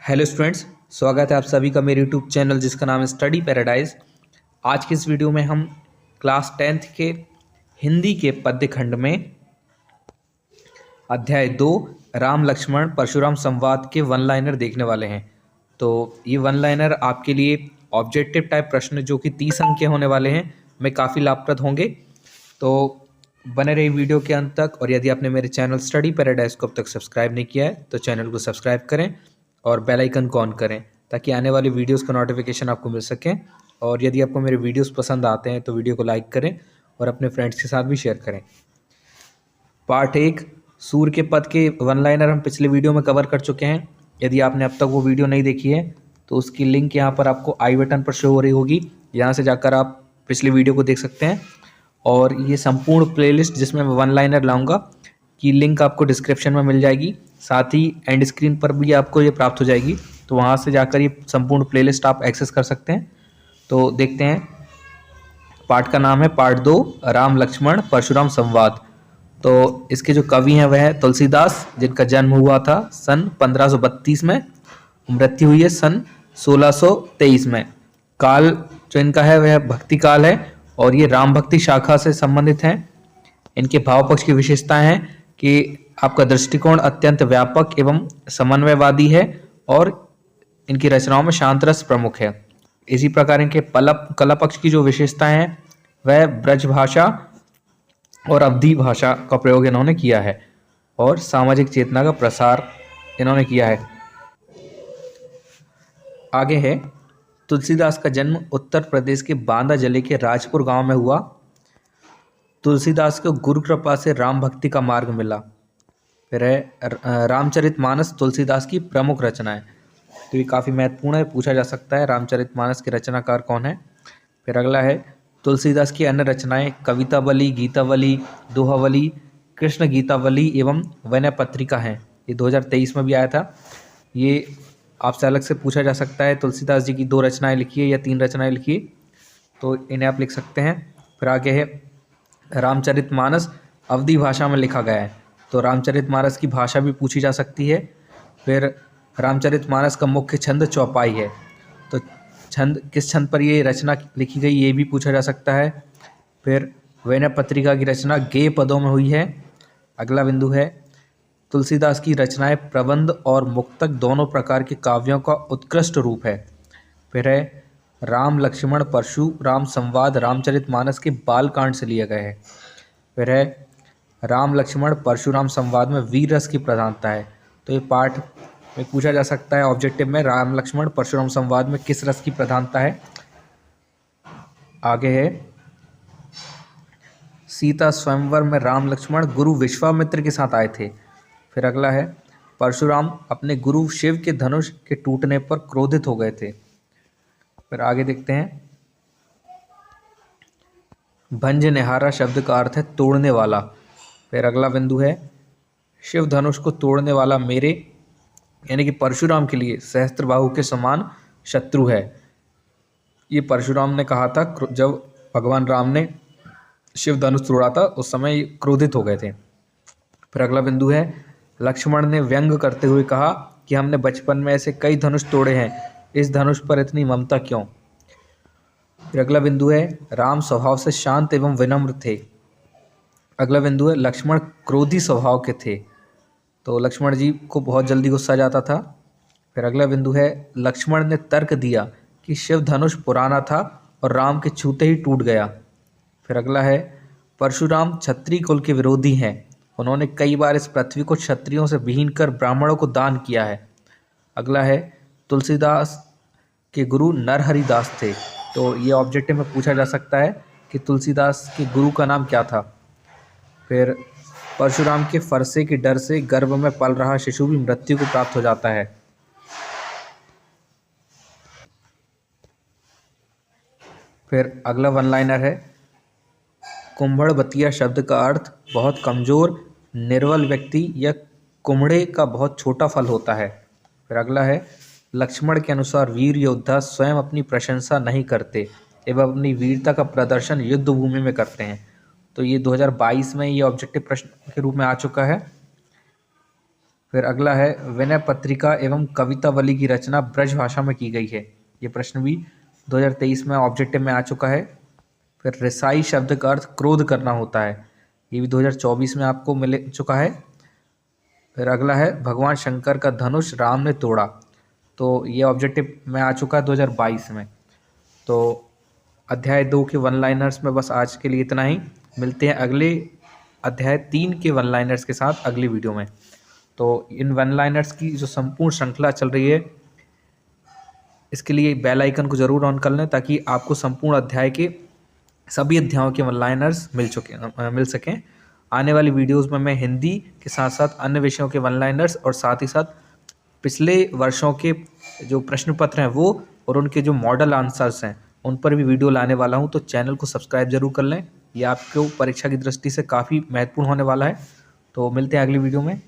Hello students, स्वागत है आप सभी का मेरे यूट्यूब चैनल जिसका नाम है स्टडी पैराडाइज। आज की इस वीडियो में हम क्लास 10th के हिंदी के पद्य खंड में अध्याय 2 राम लक्ष्मण परशुराम संवाद के वन लाइनर देखने वाले हैं। तो ये वन लाइनर आपके लिए ऑब्जेक्टिव टाइप प्रश्न जो कि 30 अंक के होने वाले हैं में काफ़ी लाभप्रद होंगे। तो बने रही वीडियो के अंत तक। और यदि आपने मेरे चैनल स्टडी पैराडाइज को अब तक सब्सक्राइब नहीं किया है तो चैनल को सब्सक्राइब करें और बेल आइकन को ऑन करें ताकि आने वाली वीडियोस का नोटिफिकेशन आपको मिल सके। और यदि आपको मेरे वीडियोस पसंद आते हैं तो वीडियो को लाइक करें और अपने फ्रेंड्स के साथ भी शेयर करें। पार्ट 1 सूर्य के पद के वन लाइनर हम पिछले वीडियो में कवर कर चुके हैं। यदि आपने अब तक वो वीडियो नहीं देखी है तो उसकी लिंक यहाँ पर आपको आई बटन पर शो हो रही होगी, यहाँ से जाकर आप पिछली वीडियो को देख सकते हैं। और ये संपूर्ण प्लेलिस्ट जिसमें मैं वन लाइनर लाऊंगा की लिंक आपको डिस्क्रिप्शन में मिल जाएगी, साथ ही एंड स्क्रीन पर भी आपको ये प्राप्त हो जाएगी। तो वहाँ से जाकर ये संपूर्ण प्लेलिस्ट आप एक्सेस कर सकते हैं। तो देखते हैं, पार्ट का नाम है पार्ट 2 राम लक्ष्मण परशुराम संवाद। तो इसके जो कवि हैं वह है तुलसीदास, जिनका जन्म हुआ था सन 1532 में, मृत्यु हुई है सन 1623 में। काल जो इनका है वह भक्ति काल है और ये राम भक्ति शाखा से संबंधित हैं। इनके भाव पक्ष की विशेषताएं हैं कि आपका दृष्टिकोण अत्यंत व्यापक एवं समन्वयवादी है और इनकी रचनाओं में शांत रस प्रमुख है। इसी प्रकार इनके कला पक्ष की जो विशेषताएं हैं वह ब्रज भाषा और अवधी भाषा का प्रयोग इन्होंने किया है और सामाजिक चेतना का प्रसार इन्होंने किया है। आगे है, तुलसीदास का जन्म उत्तर प्रदेश के बांदा जिले के राजपुर गांव में हुआ। तुलसीदास को गुरु कृपा से राम भक्ति का मार्ग मिला। फिर है रामचरितमानस तुलसीदास की प्रमुख रचना है। तो ये काफ़ी महत्वपूर्ण है, पूछा जा सकता है रामचरितमानस के रचनाकार कौन है। फिर अगला है, तुलसीदास की अन्य रचनाएं कवितावली, गीतावली, दोहावली, कृष्ण गीतावली एवं विनय पत्रिका हैं। ये 2023 में भी आया था। ये आपसे अलग से पूछा जा सकता है तुलसीदास जी की 2 रचनाएं लिखिए या 3 रचनाएं लिखिए, तो इन्हें आप लिख सकते हैं। फिर आगे है, रामचरितमानस अवधी भाषा में लिखा गया है, तो रामचरितमानस की भाषा भी पूछी जा सकती है। फिर रामचरितमानस का मुख्य छंद चौपाई है, तो छंद किस छंद पर ये रचना लिखी गई ये भी पूछा जा सकता है। फिर विनय पत्रिका की रचना गेय पदों में हुई है। अगला बिंदु है, तुलसीदास की रचनाएं प्रबंध और मुक्तक दोनों प्रकार के काव्यों का उत्कृष्ट रूप है। फिर है, राम लक्ष्मण परशुराम संवाद रामचरितमानस के बालकांड से लिया गया है। फिर है, राम लक्ष्मण परशुराम संवाद में वीर रस की प्रधानता है। तो ये पार्ट में पूछा जा सकता है ऑब्जेक्टिव में, राम लक्ष्मण परशुराम संवाद में किस रस की प्रधानता है। आगे है, सीता स्वयंवर में राम लक्ष्मण गुरु विश्वामित्र के साथ आए थे। फिर अगला है, परशुराम अपने गुरु शिव के धनुष के टूटने पर क्रोधित हो गए थे। फिर आगे देखते हैं, भंजनिहारा शब्द का अर्थ है तोड़ने वाला। फिर अगला बिंदु है, शिव धनुष को तोड़ने वाला मेरे यानी कि परशुराम के लिए सहस्त्रबाहु के समान शत्रु है। ये परशुराम ने कहा था जब भगवान राम ने शिव धनुष तोड़ा था, उस समय क्रोधित हो गए थे। फिर अगला बिंदु है, लक्ष्मण ने व्यंग करते हुए कहा कि हमने बचपन में ऐसे कई धनुष तोड़े हैं, इस धनुष पर इतनी ममता क्यों। फिर अगला बिंदु है, राम स्वभाव से शांत एवं विनम्र थे। अगला बिंदु है, लक्ष्मण क्रोधी स्वभाव के थे, तो लक्ष्मण जी को बहुत जल्दी गुस्सा जाता था। फिर अगला बिंदु है, लक्ष्मण ने तर्क दिया कि शिव धनुष पुराना था और राम के छूते ही टूट गया। फिर अगला है, परशुराम क्षत्रिय कुल के विरोधी हैं, उन्होंने कई बार इस पृथ्वी को क्षत्रियों से विहीन कर ब्राह्मणों को दान किया है। अगला है, तुलसीदास के गुरु नरहरिदास थे, तो ये ऑब्जेक्टिव में पूछा जा सकता है कि तुलसीदास के गुरु का नाम क्या था। फिर परशुराम के फरसे के डर से गर्भ में पल रहा शिशु भी मृत्यु को प्राप्त हो जाता है। फिर अगला वन लाइनर है, कुंभड़बतिया शब्द का अर्थ बहुत कमजोर निर्बल व्यक्ति या कुम्हड़े का बहुत छोटा फल होता है। फिर अगला है, लक्ष्मण के अनुसार वीर योद्धा स्वयं अपनी प्रशंसा नहीं करते एवं अपनी वीरता का प्रदर्शन युद्ध भूमि में करते हैं। तो ये 2022 में ये ऑब्जेक्टिव प्रश्न के रूप में आ चुका है। फिर अगला है, विनय पत्रिका एवं कवितावली की रचना ब्रज भाषा में की गई है। ये प्रश्न भी 2023 में ऑब्जेक्टिव में आ चुका है। फिर रिसाई शब्द का अर्थ क्रोध करना होता है। ये भी 2024 में आपको मिल चुका है। फिर अगला है, भगवान शंकर का धनुष राम ने तोड़ा। तो ये ऑब्जेक्टिव में आ चुका है 2022 में। तो अध्याय 2 के वन लाइनर्स में बस आज के लिए इतना ही। मिलते हैं अगले अध्याय 3 के वन लाइनर्स के साथ अगली वीडियो में। तो इन वन लाइनर्स की जो संपूर्ण श्रृंखला चल रही है, इसके लिए बेल आइकन को ज़रूर ऑन कर लें ताकि आपको संपूर्ण अध्याय के सभी अध्यायों के वन लाइनर्स मिल सकें। आने वाली वीडियोस में मैं हिंदी के साथ साथ अन्य विषयों के वन लाइनर्स और साथ ही साथ पिछले वर्षों के जो प्रश्न पत्र हैं वो और उनके जो मॉडल आंसर्स हैं उन पर भी वीडियो लाने वाला हूं। तो चैनल को सब्सक्राइब जरूर कर लें, ये आपको परीक्षा की दृष्टि से काफ़ी महत्वपूर्ण होने वाला है। तो मिलते हैं अगली वीडियो में।